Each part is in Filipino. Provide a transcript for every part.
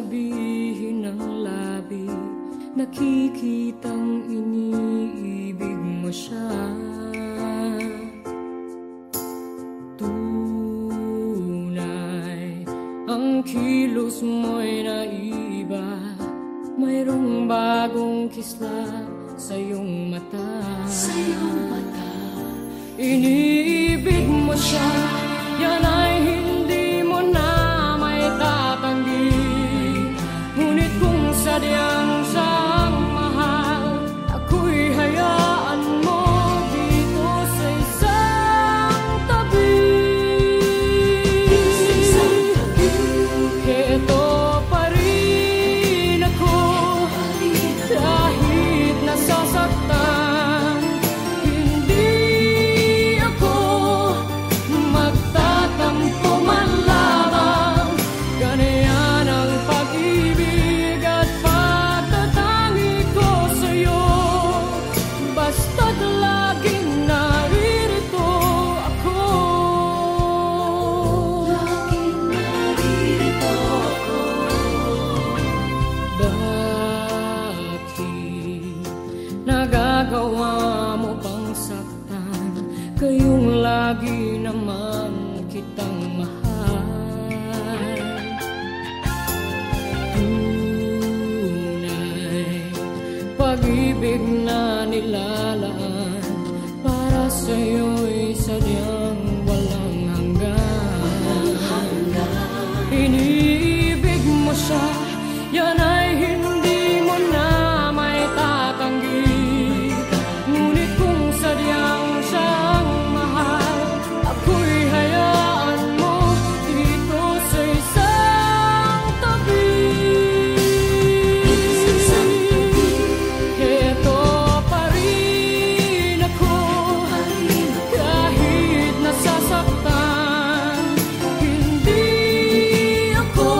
sabihin ng labi, nakikitang iniibig mo siya. Tunay, ang kilos mo'y naiba, mayroong bagong kisla sa iyong mata. Iniibig mo siya, yan ay hindi mo na may tatanggi. Ngunit kung sadyang siyang mahal, ako'y hayaan mo dito sa isang tabi. Heto pa rin ako, kahit nasasaktan. Hindi ako magtatampo man lamang. Ganyan ang pag-ibig at pagtatangi ko sa'yo. Basta't laging naririto ako. Bakit nagagawa mo pang saktan? Kayong lagi naman kitang mahal. Tunay, pag-ibig na nilalaan para sa'yo'y sadyang walang hanggan. Iniibig mo siya, yan ay hindi mo na may tatanggi. Ngunit kung sadyang siyang mahal, ako'y hayaan mo dito sa isang tabi. Heto pa rin ako, kahit nasasaktan. Hindi ako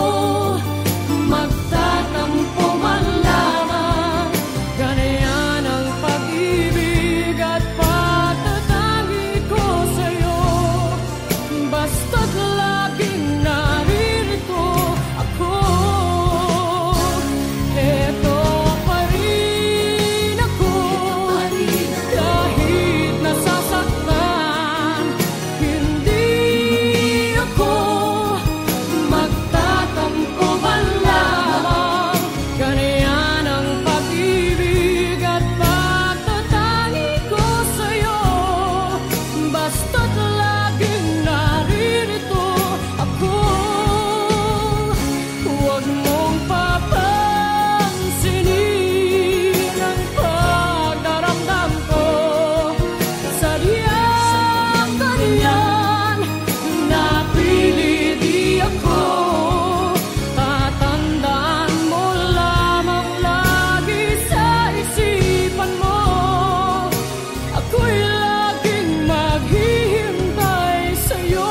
magtatampo man lamang. Ganyan ang pag-ibig at pagtatangi ko sa'yo. Basta't laging naririto ako. Heto pa rin ako, kahit nasasaktan. Hindi ako magtatampo man lamang. Ganyan ang pag-ibig at pagtatangi ko sa'yo. Basta't laging naririto ako. Huwag mong papansinin ang pagdaramdam ko. Sadyang ganyan, napili di ako. Tatandaan mo lamang lagi sa isipan mo. Ako'y laging maghihintay sa'yo.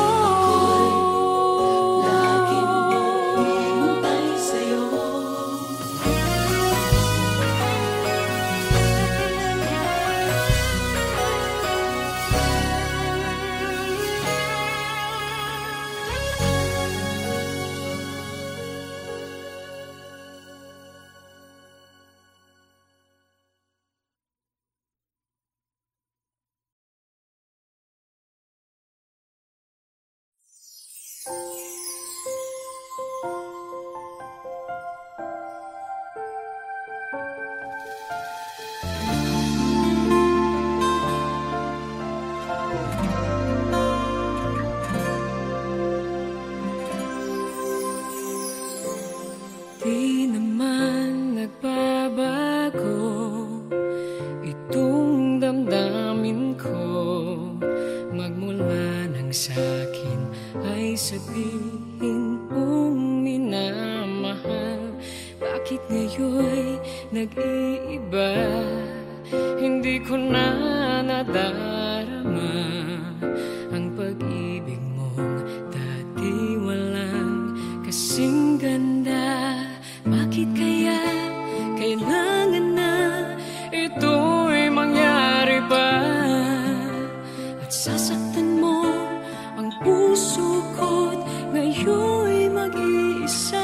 Di naman nagbabago itong damdamin ko. Magmula nang sa'kin ay sabihin mong minamahal. Bakit ngayon'y nag-iiba? Hindi ko na nadarama ang pag-ibig mong dati walang kasing ganda. Bakit kaya kailangan na ito'y mangyari pa? At sasaktan mo ang puso ko't ngayon'y mag-iisa.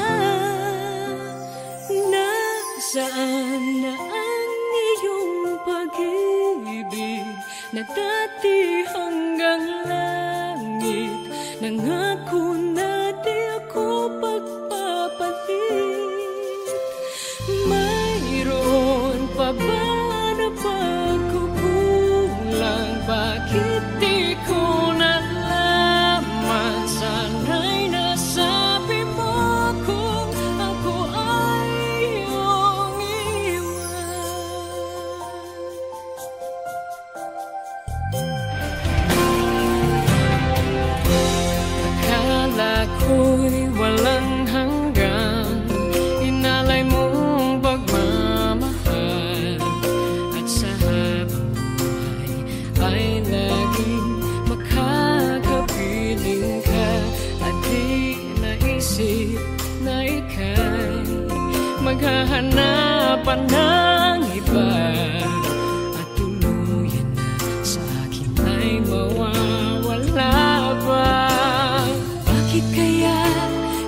na dati hanggang langit. Nangako na di ako pagpapalit. Mayroon pa ba na pagkukulang? Bakit di ko nalaman? Sana'y nasabi mo kung ako ay iyong iwan. Akala ko'y walang hanggan, inalay mong pagmamahal, at sa habang buhay ay laging makakapiling ka. At di naisip na ika'y maghahanapan ng iba, at tuluyan na sa akin ay mawawala ba? Bakit kaya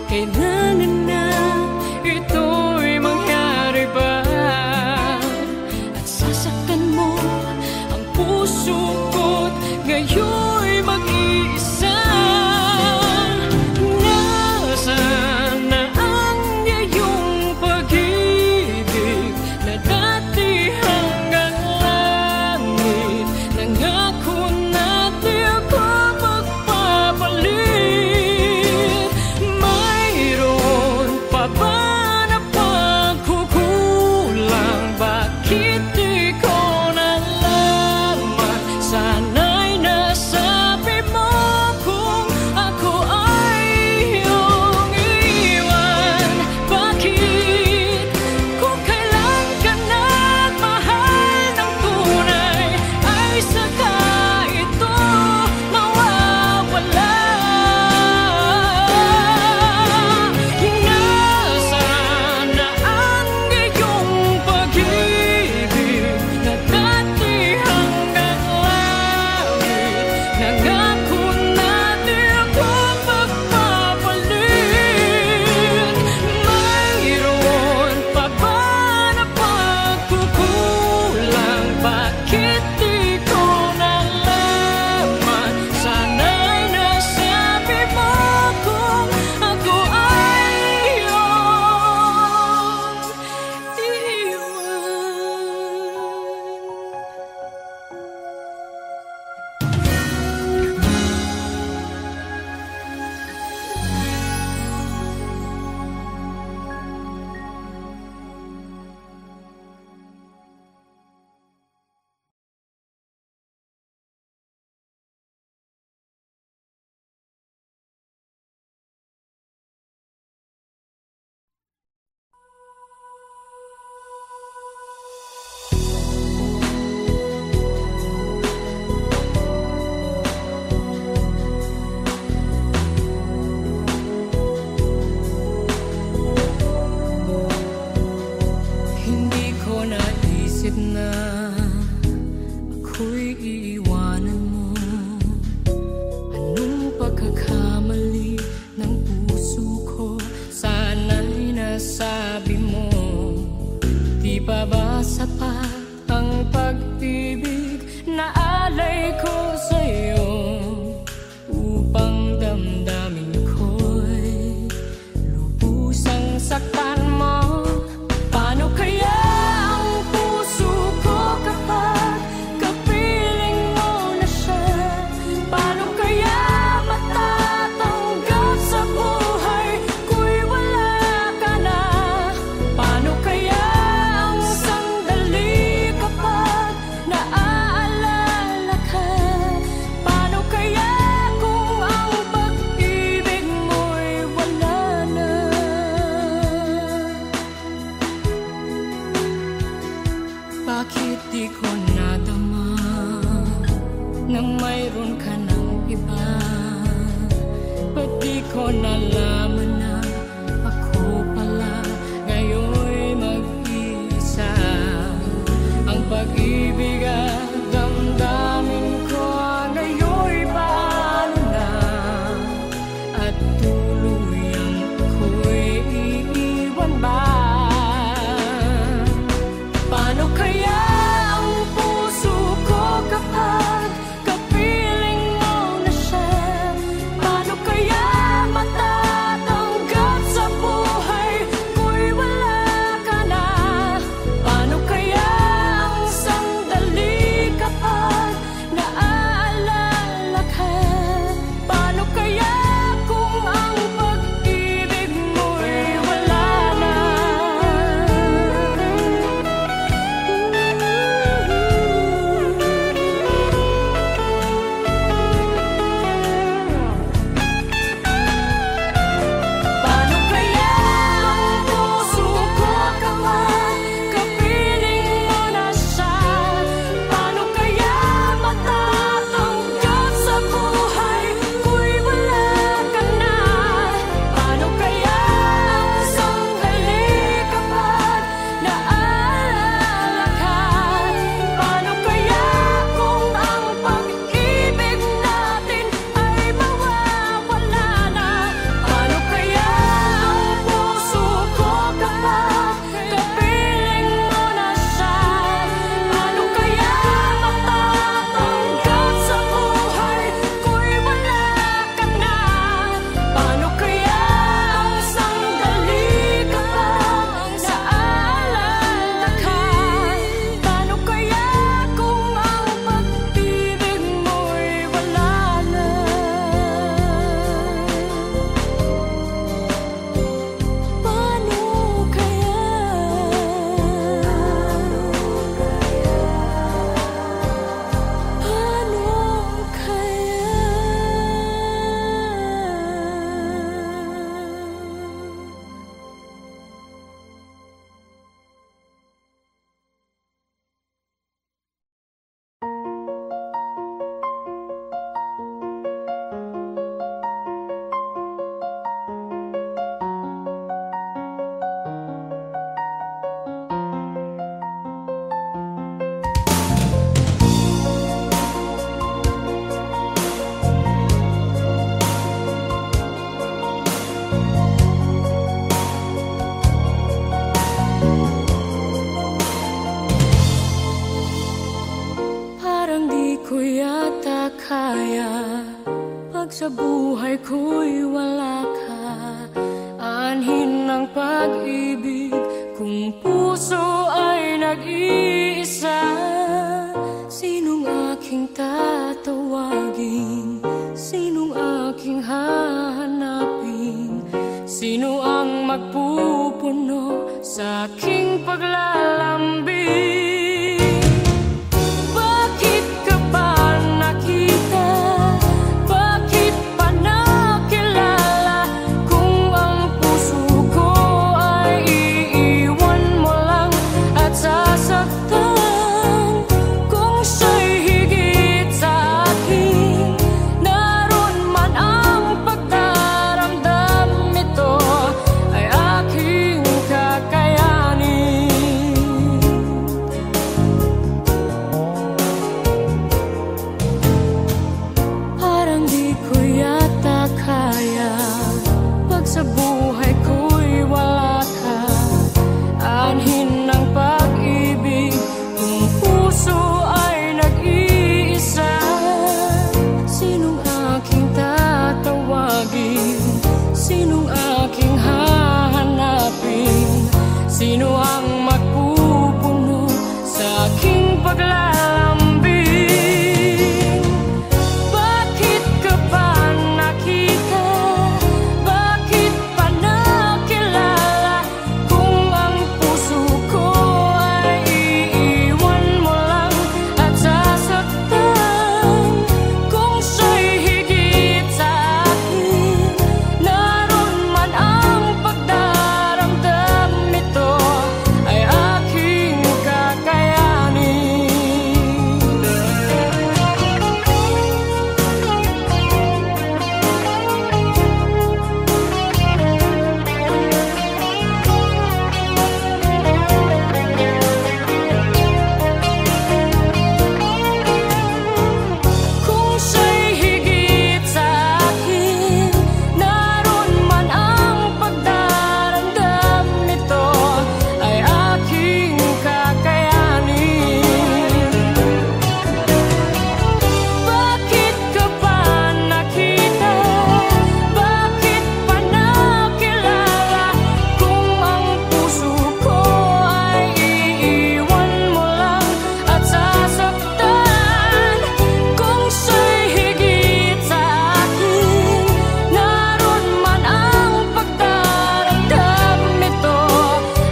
kailangan na ito'y mangyari ba? At sasaktan mo ang puso ko't ngayon'y mag-iisa. Nasaan na ang iyong pag-ibig na dati hanggang langit? Nangako na di ako magpapalit. Mayroon pa ba na pagkukulang? Bakit di ko nalaman? Sana'y nasabi mo kung ako ay iyong iwan. Bakit kung kailan ka nagmahal ng tunay ay saka ito mawawala? Nasaan na ang iyong pag-ibig na dati hanggang langit? Nangako na di ako magpapalit. Mayroon pa ba na pagkukulang? Bakit di ko nalaman? Sana'y nasabi mo kung ako ay iyong hindi ko naisip na ako'y iiwanan mo. Anong pagkakamali ng puso ko? Sana'y nasabi mo. Di pa ba sapat ang pag-ibig na alay ko sa'yo, upang damdamin ko'y lubusang saktan mo? Paano kaya ang puso ko kapag kapiling mo na siya? Paano kaya matatanggap sa buhay ko'y wala ka na? Paano kaya ang sandali kapag naaalala ka? Paano kaya kung ang pag-ibig mo'y wala na? Bakit di ko nadama nang mayroon ka ng iba? Ba't di ko nalaman na ako pala ngayon'y mag-isa? Ang pag-ibig at damdamin ko ngayon'y paano na? At tuluyang ako'y iiwan ba? Paano kaya ang puso ko kapag sa buhay ko'y wala ka, anhin ng pag-ibig kung puso ay nag-iisa. Sinong aking tatawagin? Sinong aking hahanapin? Sino ang magpupuno sa aking paglalambing? Bakit ka ba nakita? Bakit pa nakilala? Kung ang puso ko ay iiwan mo lang at sasaktan, kung siya'y higit sa akin, naroon man ang pagdaramdam, ito ay aking kakayanin. Parang di ko yata kaya pag sa buhay ko'y wala ka, anhin ng pag-ibig kung puso ay nag-iisa. Sinong aking tatawagin? Sinong aking hahanapin? Sino ang magpupuno sa aking paglalambing? Bakit ka ba nakita? Bakit pa nakilala? Kung ang puso ko ay iiwan mo lang at sasaktan, kung siya'y higit sa akin, naroon man ang pagdaramdam, ito ay aking kakayanin. Kung siya'y higit sa akin, naroon man ang pagdaramdam, ito ay aking kakayanin. Bakit ka ba nakita? Bakit pa nakilala? Kung ang puso ko ay iiwan mo lang at sasaktan, kung siya'y higit sa akin, naroon man ang pagdaramdam, ito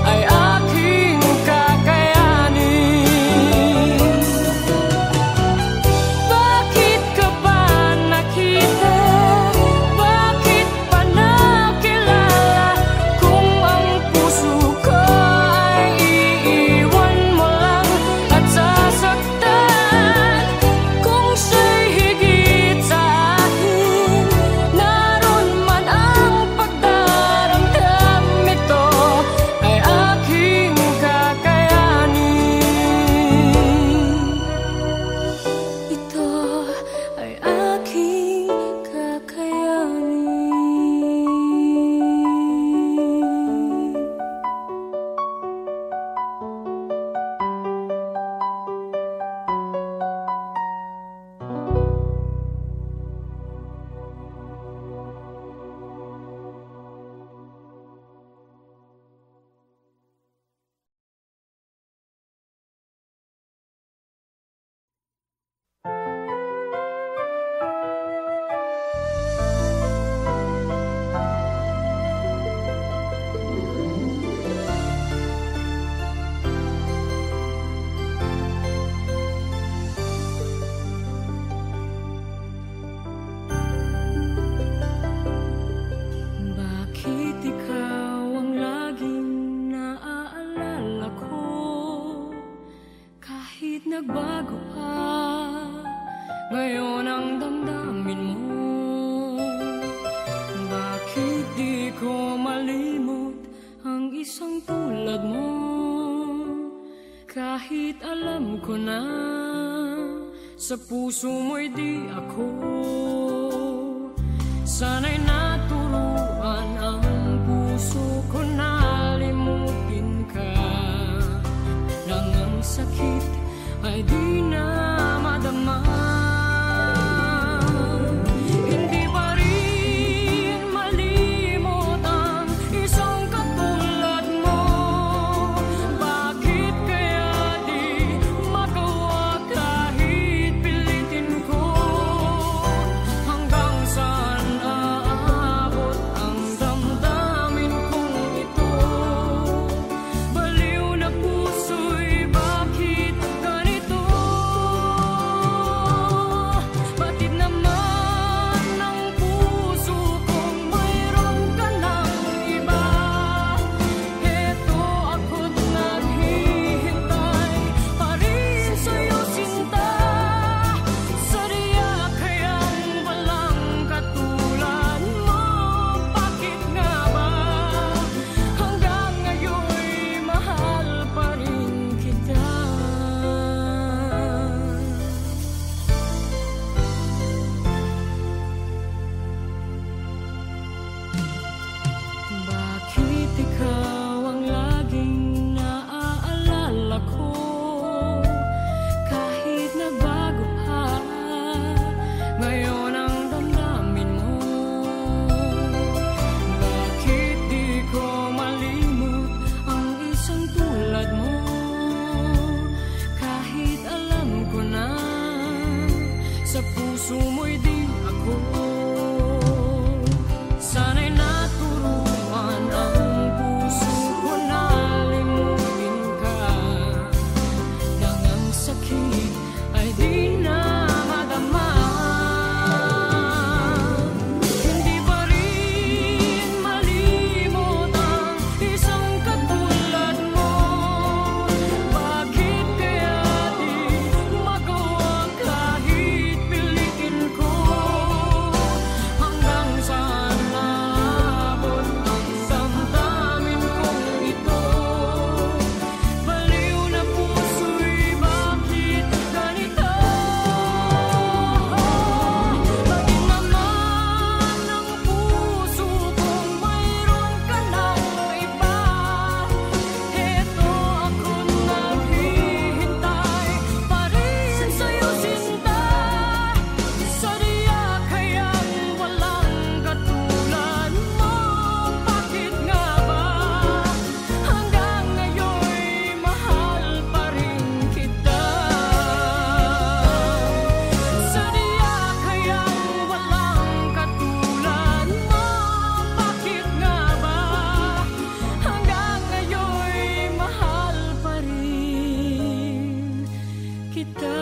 ay aking kakayanin. Bakit ka ba nakita? Bakit pa nakilala? Kung ang puso ko ay iiwan mo lang at sasaktan, kung siya'y higit sa akin, naroon man ang pagdaramdam, ito ay aking kakayanin. Ito ay aking kakayanin. Bakit ikaw ang laging naaalala ko? Kahit nagbago pa, ngayon ang damdamin mo. Bakit di ko malimot ang isang tulad mo? Kahit alam ko na sa puso mo'y di ako, sana'y naturuan ang puso ko na limutin ka, nang ang sakit ay di na madama. Hindi ba kita.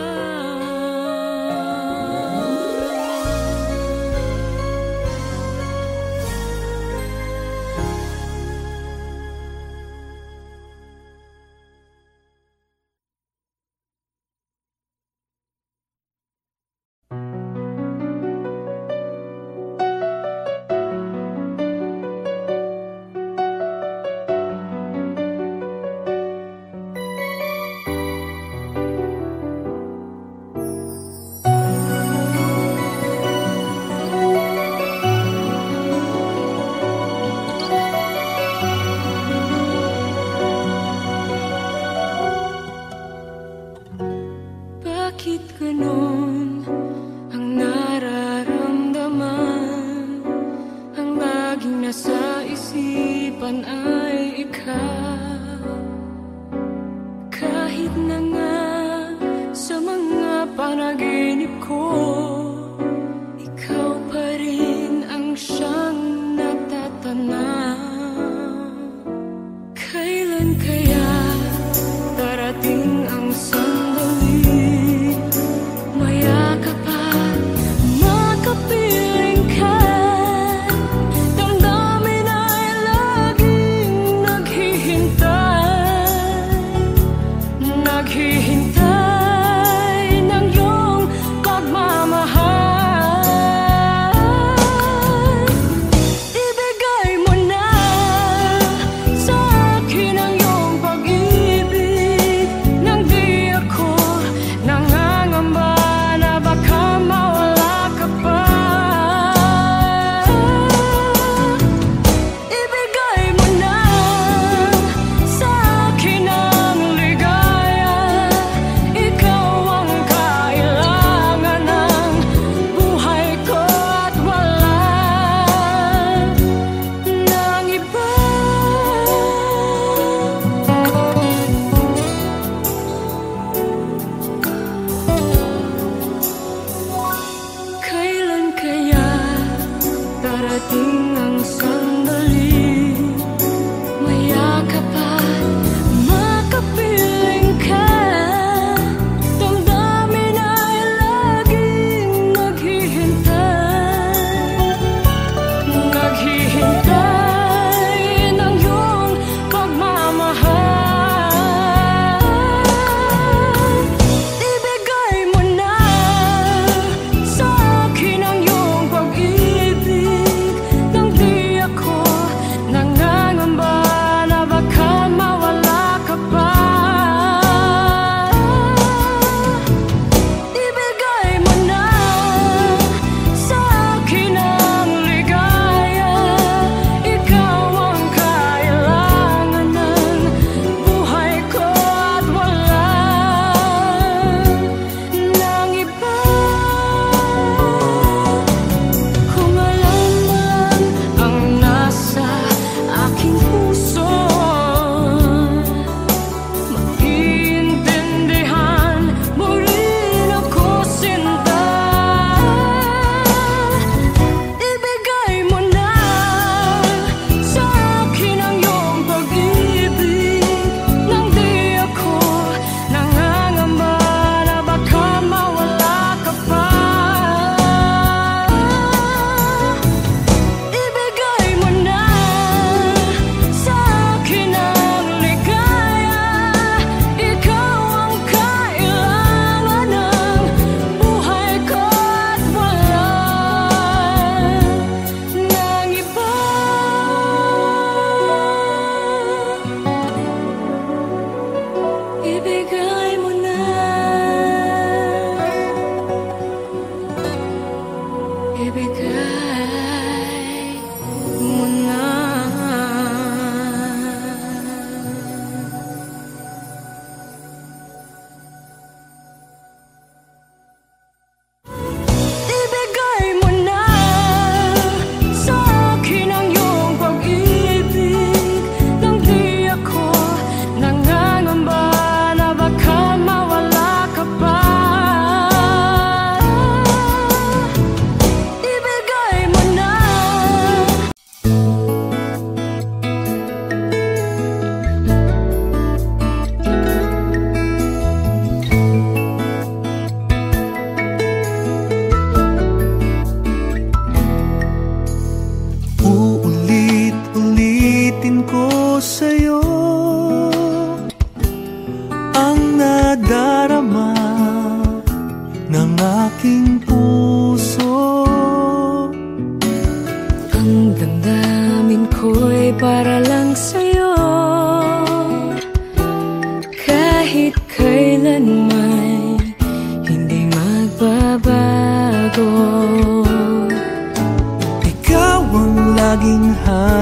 Ng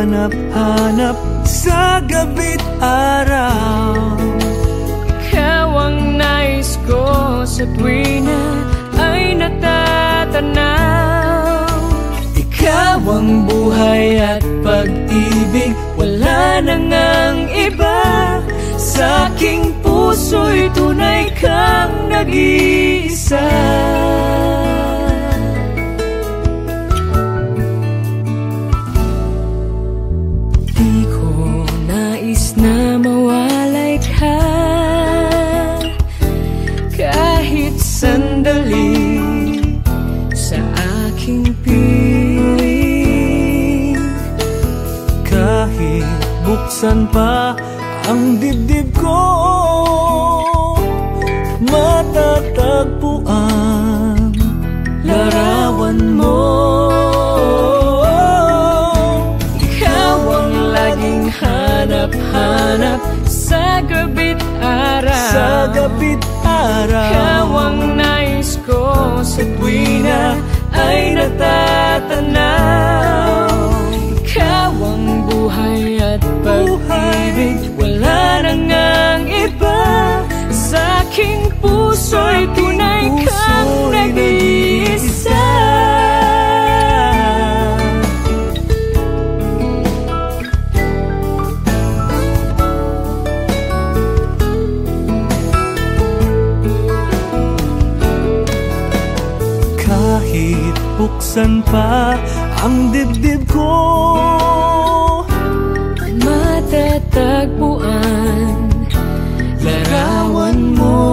hanap-hanap sa gabi't araw. Ikaw ang nais ko sa tuwina ay natatanaw. Ikaw ang buhay at pag-ibig, wala nang ang iba. Sa aking puso'y tunay kang nag-iisa. Di ko nais na mawalay ka kahit sandali sa aking piling. Kahit buksan pa ang dibdib ko, matatagpuan larawan mo. Ikaw ang laging hanap-hanap sa gabi't araw. Sa gabi't araw. Ikaw ang nais ko sa tuwina ay natatanaw. Ikaw ang buhay at pag-ibig, wala nang ang iba. Sa aking puso'y tunay kang nag-iisa. Kahit buksan pa ang dibdib ko, matatagpuan larawan mo.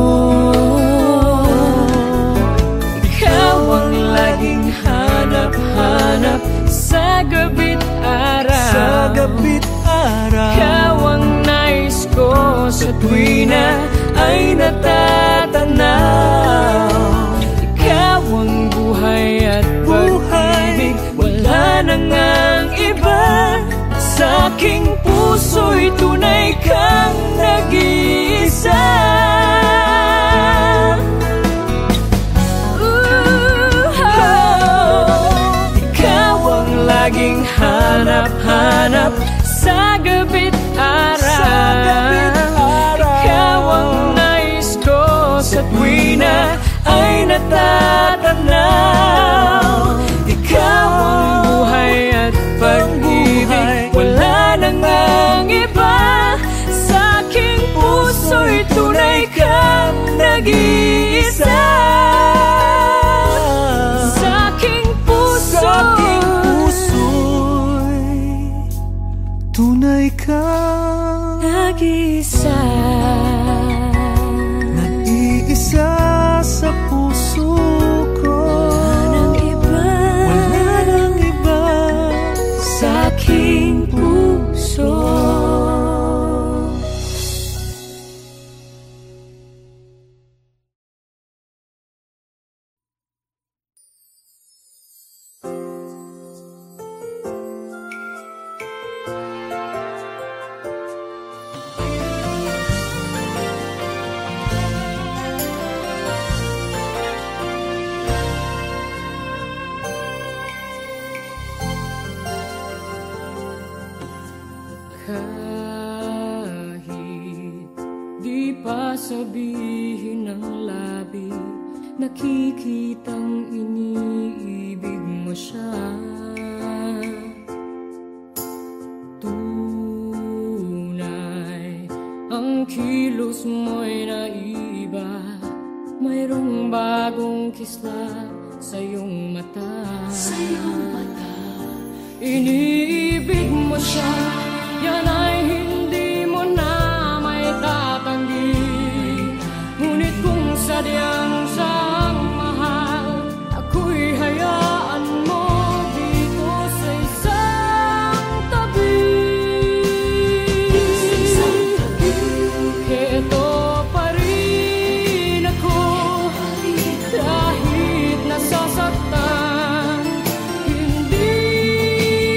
Ikaw ang laging hanap-hanap sa gabi't araw. sa gabi't araw. Ikaw ang nais ko sa tuwina ay natatanaw. Ikaw ang buhay at pag-ibig, wala nang ang iba. Sa aking puso'y tunay kang nag-iisa. Ikaw ang laging hanap-hanap sa gabi't araw. Ikaw ang nais ko sa tuwina ay natatanaw. Ikaw ang buhay at pag-ibig, wala nang ang iba. Sa aking puso'y tunay kang nag-iisa. Sa aking puso'y tunay kang nag-iisa. Nag-iisa sa puso ko. Wala nang iba sa aking puso. Kahit di pa sabihin ng labi, nakikitang iniibig mo siya. Tunay ang kilos mo'y naiba, mayroong bagong kislap sa iyong mata. Iniibig mo siya, yan ay hindi mo na may tatanggi. Ngunit kung sadyang siyang mahal, ako'y hayaan mo dito sa isang tabi. Heto pa rin ako, kahit nasasaktan. Hindi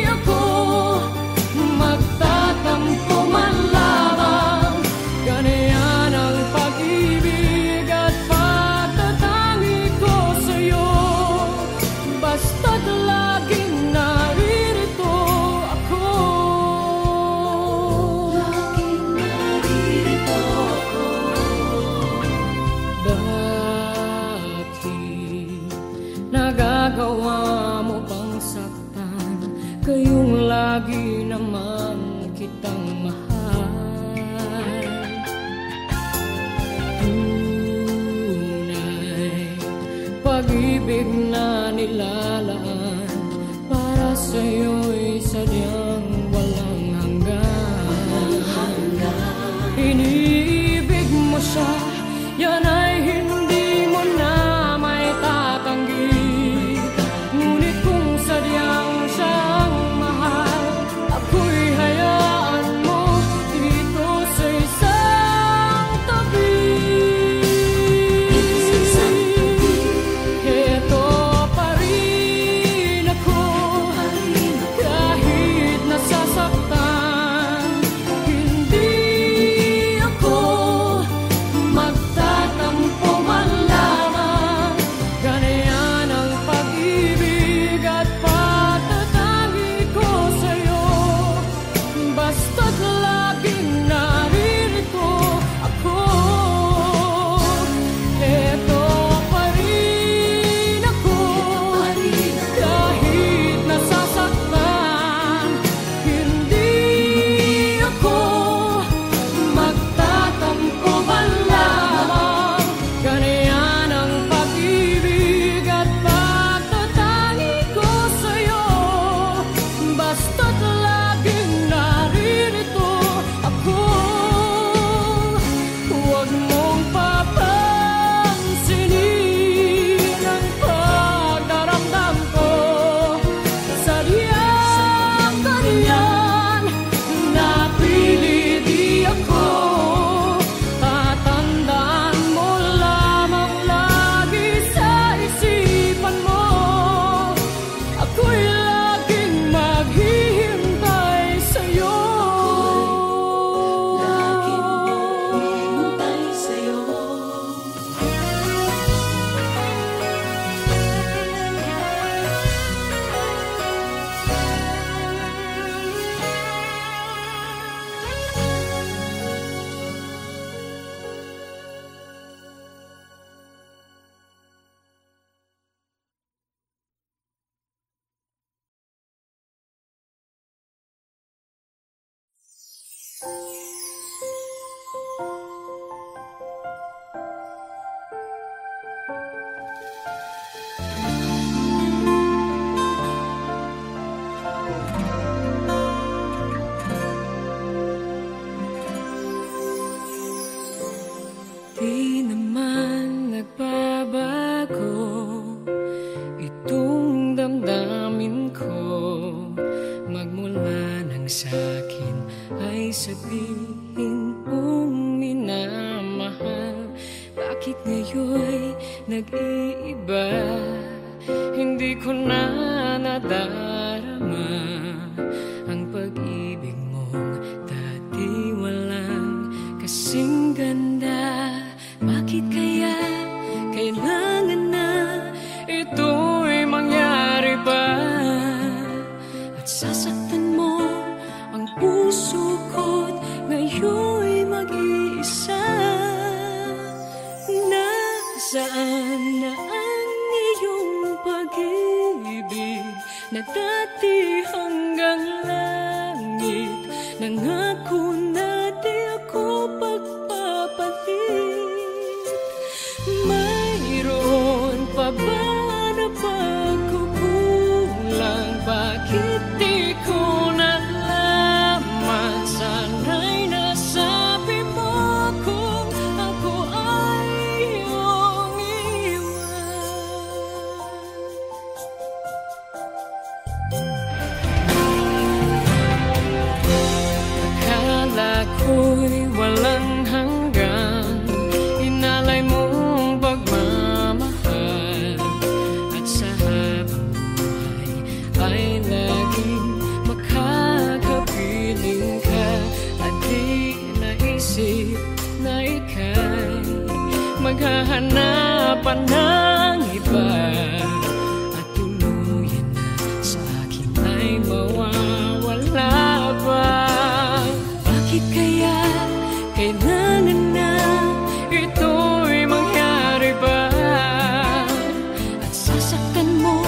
ako magtatampo Nagawa mo bang saktan? Kayong lagi naman kitang mahal. Tunay pag-ibig na nilalaan para sa'yo'y sadyang walang hanggan. Iniibig mo siya, yan ay hindi mo na may tatanggi. Ngunit kung sadyang siyang mahal, ako'y hayaan mo dito sa isang tabi. Heto pa rin ako, kahit nasasaktan. Hindi ako magtatampo man lamang. Ganyan ang pag-ibig at pagtatangi ko sa'yo. Basta't laging naririto ako. Heto pa rin ako, kahit nasasaktan. Hindi ako magtatampo man lamang. Ganyan ang pag-ibig at pagtatangi ko sa'yo. Basta't laging naririto ako. Huwag mong papansinin ang pagdaramdam ko. Sadyang ganyan, napili di ako. Tatandaan mo lamang lagi sa isipan mo. Ako'y laging maghihintay sa'yo. Laging maghihintay sa'yo. Di naman nagbabago itong damdamin ko. Magmula nang sa'kin ay sabihin mong minamahal. Bakit ngayon'y nag-iiba? Hindi ko na nadarama ang pag-ibig mong dati walang kasing ganda. Bakit kaya kailangan na ito'y mangyari ba? At sasaktan mo ang puso ko't ngayon'y mag-iisa. Nasaan na ang iyong pag-ibig na dati hanggang langit? Nangako na di ako pagpapalit. Mayroon pa ba na pagkukulang? Bakit di ko nalaman? Sana'y nasabi mo kung ako ay iyong iwan. Akala ko'y walang hanggan, inalay mong pagmamahal. At sa habang buhay ay laging makakapiling ka. At di naisip na ika'y maghahanapan ng iba. At tuluyan na sa akin ay mawawala ba? Bakit kaya kailangan na ito'y mangyari ba? At sasaktan mo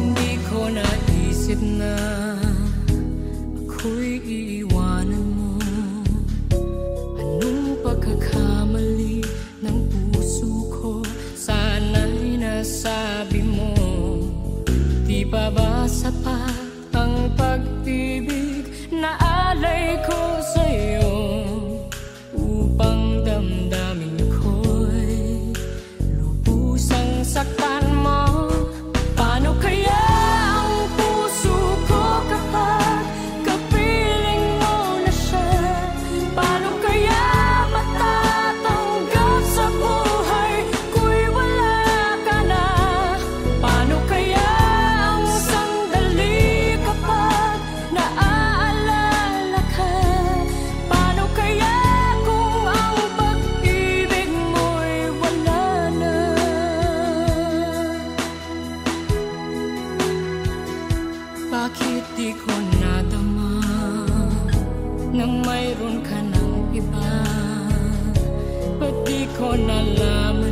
Hindi ko naisip na ako'y iiwanan mo. Anong pagkakamali ng puso ko? Sana'y nasabi mo. Di pa ba sapat ang pag-ibig na alay ko sa'yo upang damdamin ko'y lubusang saktan mo? Paano kaya ang puso ko kapag kapiling mo na siya? Paano kaya matatanggap sa buhay ko'y wala ka na? Paano kaya ang sandali kapag naaalala ka? Paano kaya kung ang pag-ibig mo'y wala na? Bakit di ko nadama nang mayroon ka ng iba? Ba't di ko nalaman